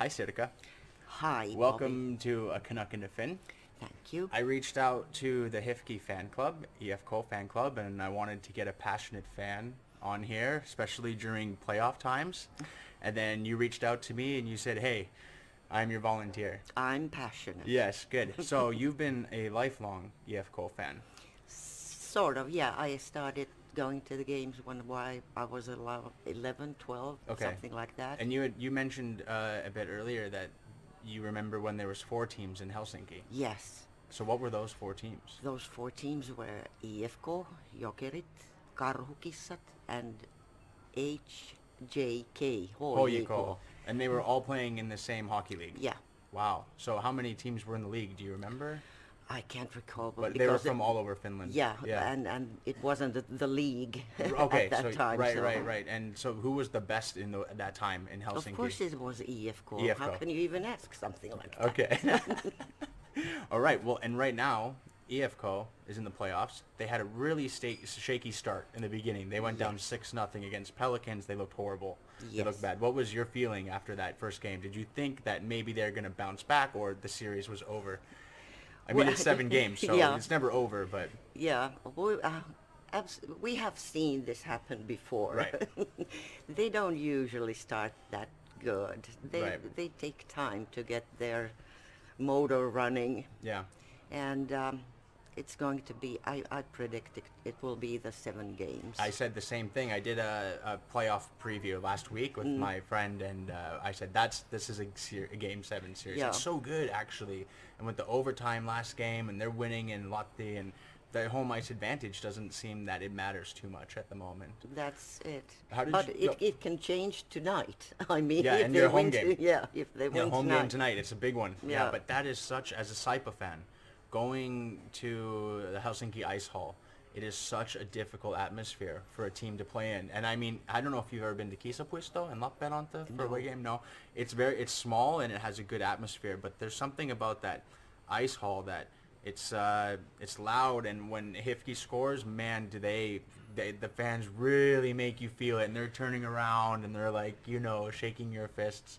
Hi, Sirkka. Hi, Bobby. Welcome to A Canuck and a Fin. Thank you. I reached out to the HIFK fan club, HIFK fan club, and I wanted to get a passionate fan on here, especially during playoff times. And then you reached out to me and you said, hey, I'm your volunteer. I'm passionate. Yes, good. So you've been a lifelong HIFK fan. Sort of, yeah. I started going to the games when I was 11, 12, Okay. something like that. And you mentioned a bit earlier that you remember when there was 4 teams in Helsinki. Yes, So what were those 4 teams? those 4 teams were HIFK, Jokerit, Karhukissat, and HJK, HIFK. And they were all playing in the same hockey league. Yeah, Wow. So how many teams were in the league? Do you remember? I can't recall. But they were because from all over Finland. Yeah, Yeah. and it wasn't the league Okay. at that So time. right, so. right. And so who was the best in at that time in Helsinki? Of course it was HIFK. HIFK. How can you even ask something like that? Okay. All right. Well, and right now, HIFK is in the playoffs. They had a really shaky start in the beginning. They went down 6-0 against Pelicans. They looked horrible. They Yes. looked bad. What was your feeling after that first game? Did you think that maybe they're going to bounce back or the series was over? I mean, Well, it's 7 games, so yeah. it's never over, but... Yeah, we have seen this happen before. Right. They don't usually start that good. Right. They take time to get their motor running, Yeah. and it's going to be. I predict it will be the 7 games. I said the same thing. I did a playoff preview last week with my friend, and I said this is a Game 7 series. Yeah. It's so good, actually. And with the overtime last game, and they're winning in Latvia, and the home ice advantage doesn't seem that it matters too much at the moment. That's it. How did But you- it can change tonight. I mean, Yeah, if and they your win home game. if they Yeah, win home tonight. game tonight. It's a big one. Yeah, Yeah. but that is such, as a Saipa fan, going to the Helsinki Ice Hall, it is such a difficult atmosphere for a team to play in. And I mean, I don't know if you've ever been to Kisapuisto and Lappeenranta for a away game. No, it's small and it has a good atmosphere. But there's something about that ice hall that it's loud, and when HIFK scores, man, do the fans really make you feel it, and they're turning around and they're like, shaking your fists,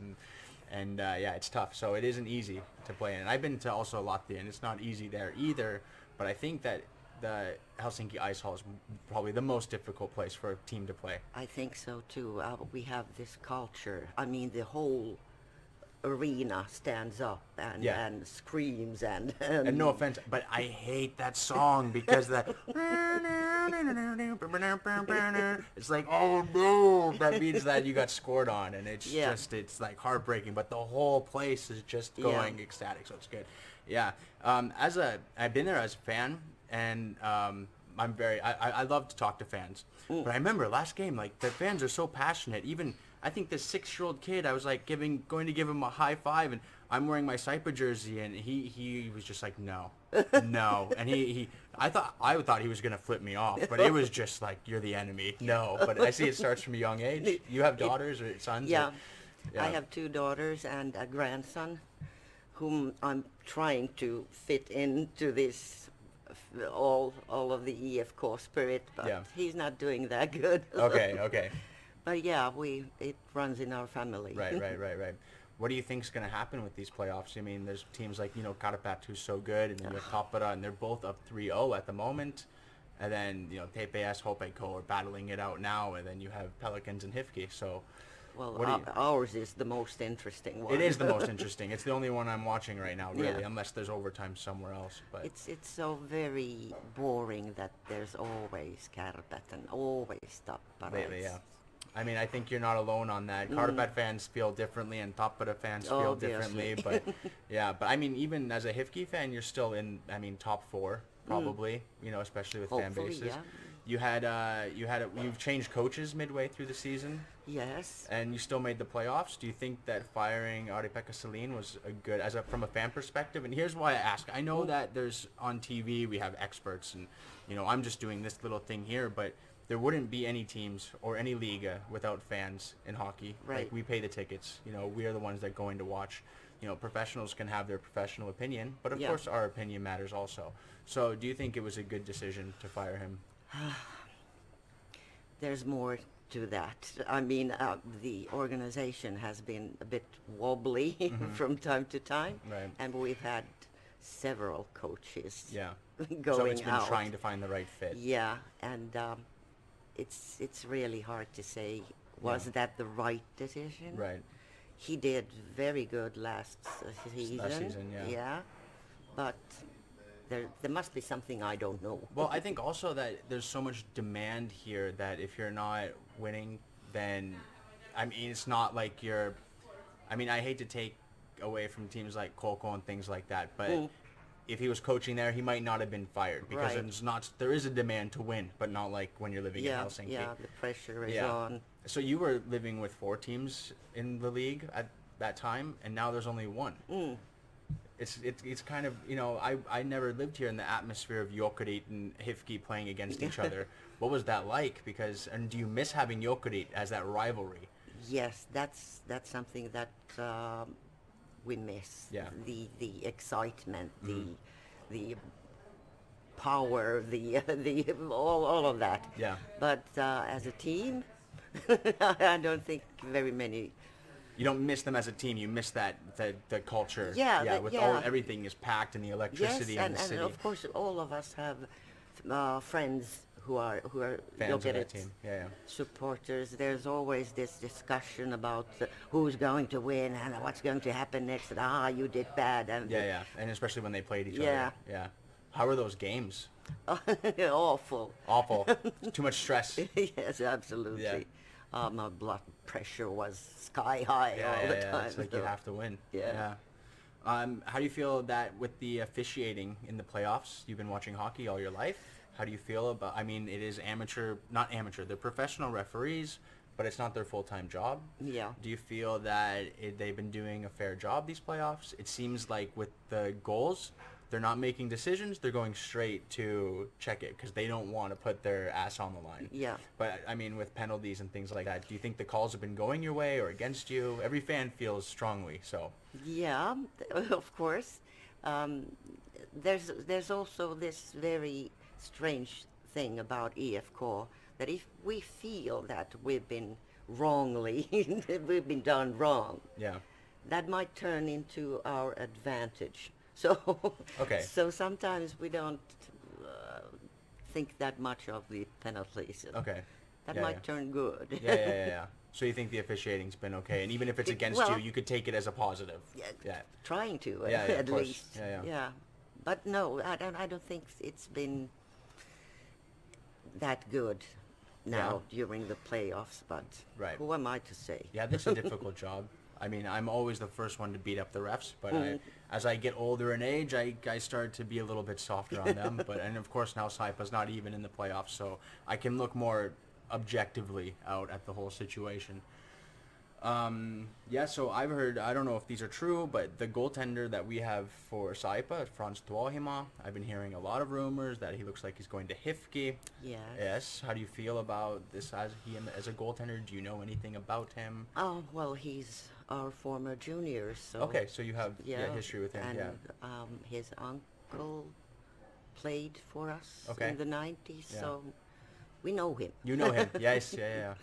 and yeah, it's tough. So it isn't easy to play in. And I've been to also Latvia, and it's not easy there either. But I think that the Helsinki Ice Hall is probably the most difficult place for a team to play. I think so too. We have this culture. I mean, the whole arena stands up and, Yeah. and screams and And no offense, but I hate that song because that it's like, oh no, that means that you got scored on, and it's Yeah. it's like heartbreaking. But the whole place is just going ecstatic, so it's good. Yeah. I've been there as a fan, and I love to talk to fans. But I remember last game, like the fans are so passionate. Even I think this 6-year-old kid, I was like going to give him a high five, and I'm wearing my Saipa jersey, and he was just like, no, no, and I thought he was gonna flip me off, but it was just like, you're the enemy, no. But I see it starts from a young age. You have daughters or sons? yeah. Or- yeah. I have 2 daughters and a grandson, whom I'm trying to fit into this all of the HIFK spirit, but Yeah. he's not doing that good. Okay. But yeah, it runs in our family. Right. What do you think's going to happen with these playoffs? I mean, there's teams like, Karapat, who's so good, and then you have Tappara, and they're both up 3-0 at the moment. And then, TPS, HIFK are battling it out now, and then you have Pelicans and HIFK. So Well, what do you... ours is the most interesting one. It is the most interesting. It's the only one I'm watching right now, really, Yeah. unless there's overtime somewhere else. But It's so very boring that there's always Kärpät and always Tappara. lately, yeah. I mean, I think you're not alone on that. Karapat fans feel differently, and Tappara fans feel differently. But yeah, but I mean, even as a HIFK fan, you're still in. I mean, top 4 probably. Especially with fan Hopefully, bases. yeah. You've changed coaches midway through the season, Yes. and you still made the playoffs. Do you think that firing Ari-Pekka Selin was a good, from a fan perspective? And here's why I ask. I know that there's on TV we have experts, and I'm just doing this little thing here, but there wouldn't be any teams or any Liga without fans in hockey. Right. Like, we pay the tickets. We are the ones that go in to watch. Professionals can have their professional opinion, but of Yeah. course our opinion matters also. So do you think it was a good decision to fire him? There's more to that. I mean, the organization has been a bit wobbly from time to time, Right. and we've had several coaches Yeah. going So it's been out. trying to find the right fit. Yeah, and it's really hard to say, was Yeah. that the right decision? Right. He did very good last season. Last season, yeah. Yeah, but there must be something I don't know. Well, I think also that there's so much demand here that if you're not winning, then, I mean, it's not like you're. I mean, I hate to take away from teams like Kolko and things like that, but if he was coaching there, he might not have been fired because Right. there is a demand to win, but not like when you're living in Yeah, Helsinki. yeah, the pressure is Yeah. on. So you were living with 4 teams in the league at that time, and now there's only 1. It's kind of, you know, I never lived here in the atmosphere of Jokerit and HIFK playing against each other. What was that like? Because, and do you miss having Jokerit as that rivalry? Yes, that's something that we miss. Yeah. The excitement, the power, the all of that. Yeah. But as a team, I don't think very many. You don't miss them as a team. You miss the culture. Yeah, Yeah. the- All yeah. everything is packed and the electricity Yes, in the city. and of course all of us have friends who are Fans of that Jokerit team. Yeah. supporters. There's always this discussion about who's going to win and what's going to happen next. And, you did bad. And Yeah. Yeah. And especially when they played each Yeah. other. Yeah. How were those games? awful. Awful. Too much stress. Yes, absolutely. Yeah. My blood pressure was sky high Yeah, all yeah, the yeah. time. It's like so- you have to win. Yeah. How do you feel that with the officiating in the playoffs? You've been watching hockey all your life. How do you feel about? I mean, it is amateur, not amateur. They're professional referees, but it's not their full-time job. Yeah. Do you feel that they've been doing a fair job these playoffs? It seems like with the goals, they're not making decisions. They're going straight to check it because they don't want to put their ass on the line. Yeah. But, I mean, with penalties and things like that, do you think the calls have been going your way or against you? Every fan feels strongly, so. Yeah, of course. There's also this very strange thing about EFK that if we feel that we've been wrongly, we've been done wrong, Yeah. that might turn into our advantage. So, Okay. so sometimes we don't think that much of the penalties. Okay. That Yeah, might yeah. turn good. Yeah. So you think the officiating's been okay, and even if it's against Well- you, you could take it as a positive. Yeah, Yeah. trying to Yeah, yeah, at of course. least. Yeah. But no, I don't think it's been that good now during the playoffs. But Right. who am I to say? Yeah, this is a difficult job. I mean, I'm always the first one to beat up the refs, but as I get older in age, I start to be a little bit softer on them. And of course now Saipa's not even in the playoffs, so I can look more objectively out at the whole situation. So I've heard, I don't know if these are true, but the goaltender that we have for Saipa, Frans Tuohima, I've been hearing a lot of rumors that he looks like he's going to HIFK. Yes. Yes. How do you feel about this as a goaltender? Do you know anything about him? Oh well, he's our former junior. So Okay, so you have history with him. And Yeah. his uncle played for us Okay. in the 90s, Yeah. so we know him. You know him. Yes. Yeah.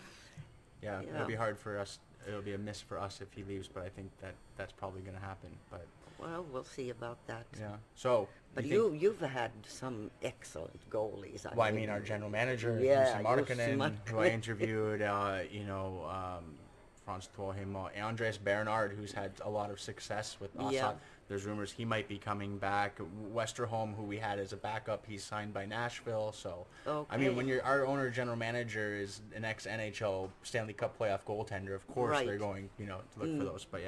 Yeah. It'll be hard for us. It'll be a miss for us if he leaves, but I think that's probably going to happen. But Well, we'll see about that. yeah. So. But think- you've had some excellent goalies. Well, I mean, our general manager, Yeah, Jussi Markkanen, Jussi who I interviewed, Frans Tuohima, Andres Bernard, who's had a lot of success with Assad. Yeah. There's rumors he might be coming back. Westerholm, who we had as a backup, he's signed by Nashville. So, I mean, Okay. when our owner general manager is an ex-NHL Stanley Cup playoff goaltender, of course Right. they're going, to look for those. But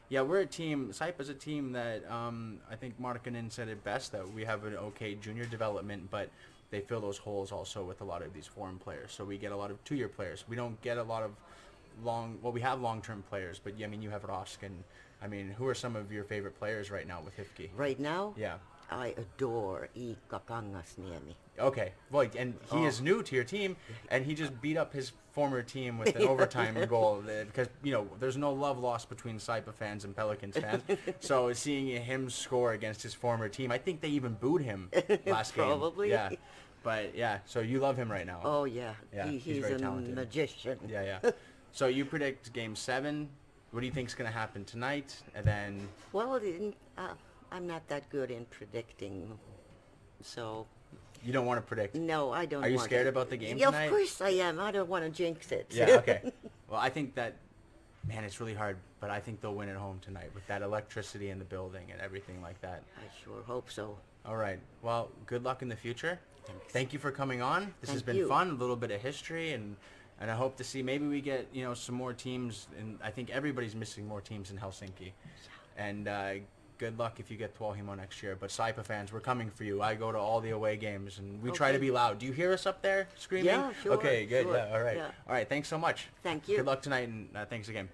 yeah, we're a team. Saipa's a team that I think Markkanen said it best, that we have an okay junior development, but they fill those holes also with a lot of these foreign players. So we get a lot of 2-year players. We don't get a lot of we have long-term players, but I mean, you have Rosk, and I mean, who are some of your favorite players right now with HIFK? Right now, Yeah. I adore Iikka Kangasniemi. Okay. Well, and he is new to your team, and he just beat up his former team with an overtime goal because, there's no love lost between Saipa fans and Pelicans fans. So seeing him score against his former team, I think they even booed him last game. Probably. Yeah. But yeah, so you love him right now. Oh yeah, Yeah, he's he's very a talented. magician. Yeah, yeah. So you predict Game 7. What do you think's going to happen tonight? And then Well, I'm not that good in predicting, so you don't want to predict. no, I don't. Are you want scared to. about the game Yeah, tonight? of course I am. I don't want to jinx it. Yeah, okay. Well, I think that, man, it's really hard, but I think they'll win at home tonight with that electricity in the building and everything like that. I sure hope so. All right. Well, good luck in the future. Thanks. Thank you for coming on. This has Thank been you. fun, a little bit of history, and I hope to see maybe we get, some more teams. And I think everybody's missing more teams in Helsinki. And good luck if you get Tuohimo next year. But Saipa fans, we're coming for you. I go to all the away games, and we try to Okay. be loud. Do you hear us up there screaming? Yeah, sure, Okay, good. sure, Yeah, all right. yeah. All right, thanks so much. Thank you. Good luck tonight, and thanks again.